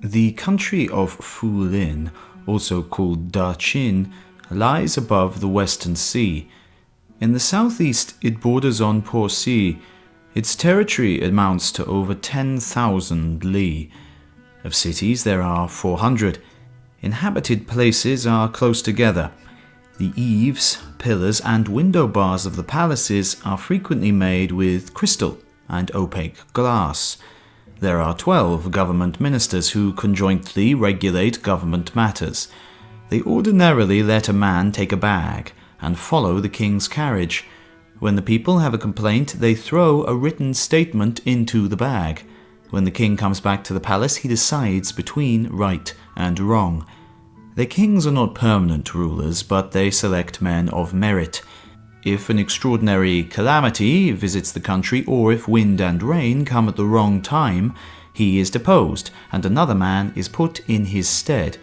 The country of Fulin, also called Dachin, lies above the Western Sea. In the southeast, it borders on Porsi. Its territory amounts to over 10,000 li. Of cities, there are 400. Inhabited places are close together. The eaves, pillars, and window bars of the palaces are frequently made with crystal and opaque glass. There are 12 government ministers who conjointly regulate government matters. They ordinarily let a man take a bag and follow the king's carriage. When the people have a complaint, they throw a written statement into the bag. When the king comes back to the palace, he decides between right and wrong. The kings are not permanent rulers, but they select men of merit. If an extraordinary calamity visits the country, or if wind and rain come at the wrong time, he is deposed, and another man is put in his stead.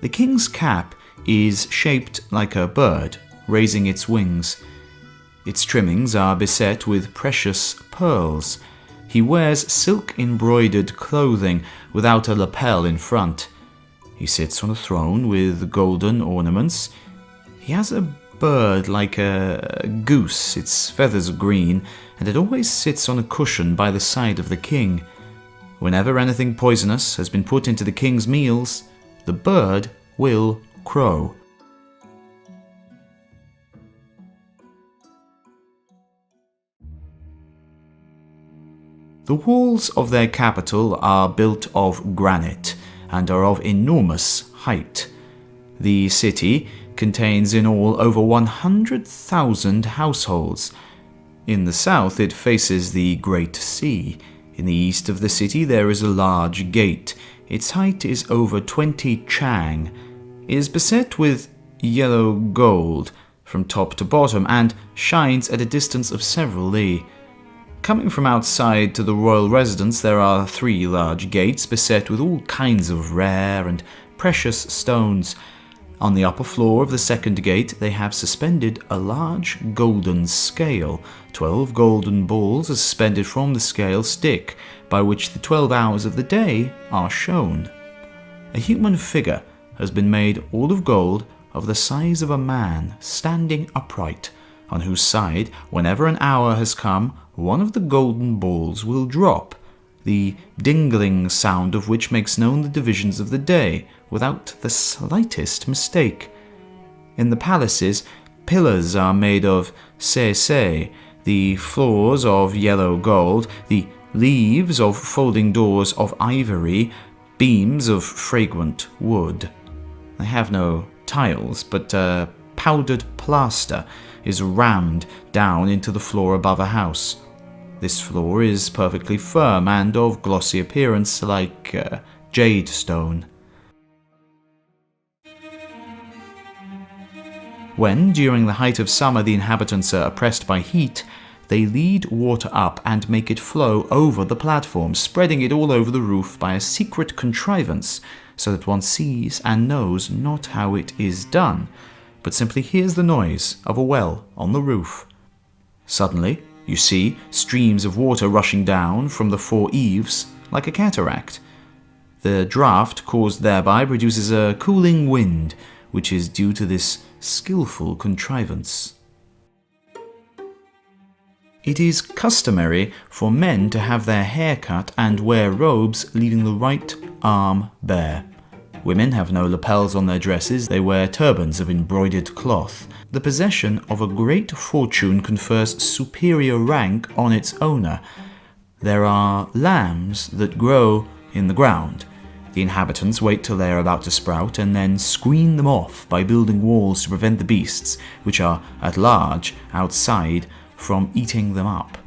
The king's cap is shaped like a bird, raising its wings. Its trimmings are beset with precious pearls. He wears silk-embroidered clothing without a lapel in front. He sits on a throne with golden ornaments. He has a bird like a goose. Its feathers are green, and it always sits on a cushion by the side of the king. Whenever anything poisonous has been put into the king's meals, the bird will crow. The walls of their capital are built of granite and are of enormous height. The city contains in all over 100,000 households. In the south it faces the Great Sea. In the east of the city there is a large gate. Its height is over 20 chang. It is beset with yellow gold from top to bottom and shines at a distance of several li. Coming from outside to the royal residence, there are 3 large gates beset with all kinds of rare and precious stones. On the upper floor of the second gate, they have suspended a large golden scale. 12 golden balls are suspended from the scale stick, by which the 12 hours of the day are shown. A human figure has been made all of gold, of the size of a man, standing upright, on whose side, whenever an hour has come, one of the golden balls will drop, the dingling sound of which makes known the divisions of the day, without the slightest mistake. In the palaces, pillars are made of se, the floors of yellow gold, the leaves of folding doors of ivory, beams of fragrant wood. They have no tiles, but powdered plaster is rammed down into the floor above a house. This floor is perfectly firm and of glossy appearance, like jade stone. When, during the height of summer, the inhabitants are oppressed by heat, they lead water up and make it flow over the platform, spreading it all over the roof by a secret contrivance, so that one sees and knows not how it is done, but simply hears the noise of a well on the roof. Suddenly, you see streams of water rushing down from the 4 eaves like a cataract. The draught caused thereby produces a cooling wind, which is due to this skillful contrivance. It is customary for men to have their hair cut and wear robes leaving the right arm bare. Women have no lapels on their dresses, they wear turbans of embroidered cloth. The possession of a great fortune confers superior rank on its owner. There are lambs that grow in the ground. The inhabitants wait till they are about to sprout and then screen them off by building walls to prevent the beasts, which are at large outside, from eating them up.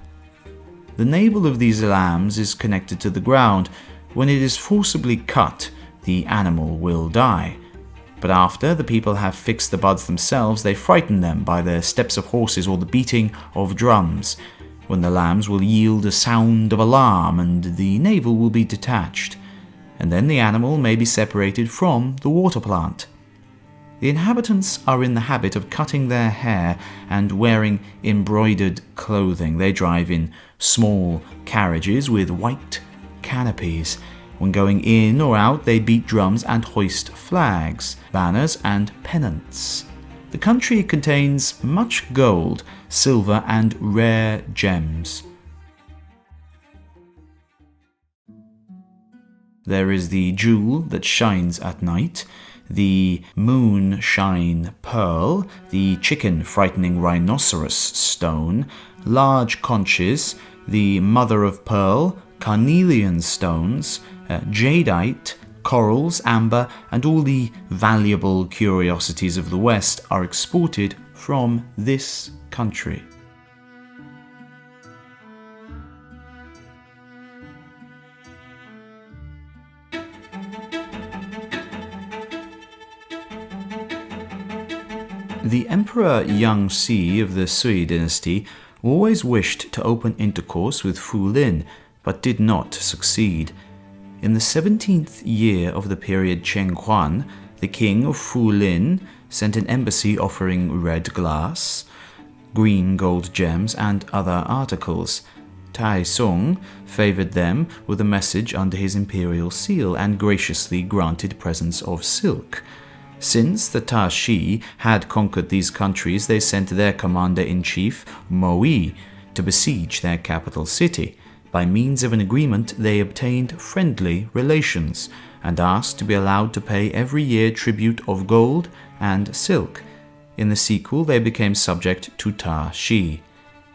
The navel of these lambs is connected to the ground. When it is forcibly cut, the animal will die. But after the people have fixed the buds themselves, they frighten them by the steps of horses or the beating of drums, when the lambs will yield a sound of alarm and the navel will be detached, and then the animal may be separated from the water plant. The inhabitants are in the habit of cutting their hair and wearing embroidered clothing. They drive in small carriages with white canopies. When going in or out, they beat drums and hoist flags, banners, and pennants. The country contains much gold, silver, and rare gems. There is the jewel that shines at night, the moonshine pearl, the chicken frightening rhinoceros stone, large conches, the mother of pearl, carnelian stones, jadeite, corals, amber, and all the valuable curiosities of the West are exported from this country. The Emperor Yangxi of the Sui dynasty always wished to open intercourse with Fu Lin, but did not succeed. In the 17th year of the period Cheng Huan, the king of Fu Lin sent an embassy offering red glass, green gold gems, and other articles. Tai Song favored them with a message under his imperial seal and graciously granted presents of silk. Since the Ta Shi had conquered these countries, they sent their commander-in-chief, Mo Yi, to besiege their capital city. By means of an agreement, they obtained friendly relations and asked to be allowed to pay every year tribute of gold and silk. In the sequel, they became subject to Ta Shi.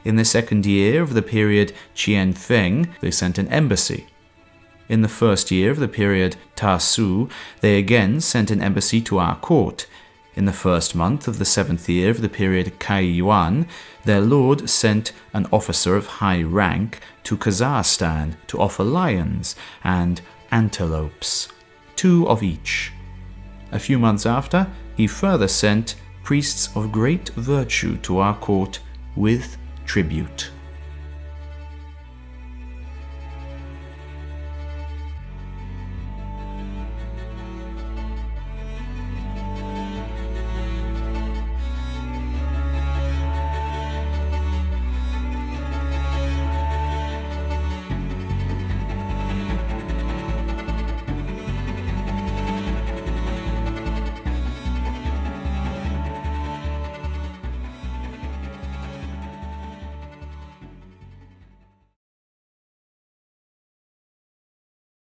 In the second year of the period Qian Feng, they sent an embassy. In the first year of the period Ta Su, they again sent an embassy to our court. In the first month of the 7th year of the period Kai Yuan, their lord sent an officer of high rank to Kazakhstan to offer lions and antelopes, 2 of each. A few months after, he further sent priests of great virtue to our court with tribute.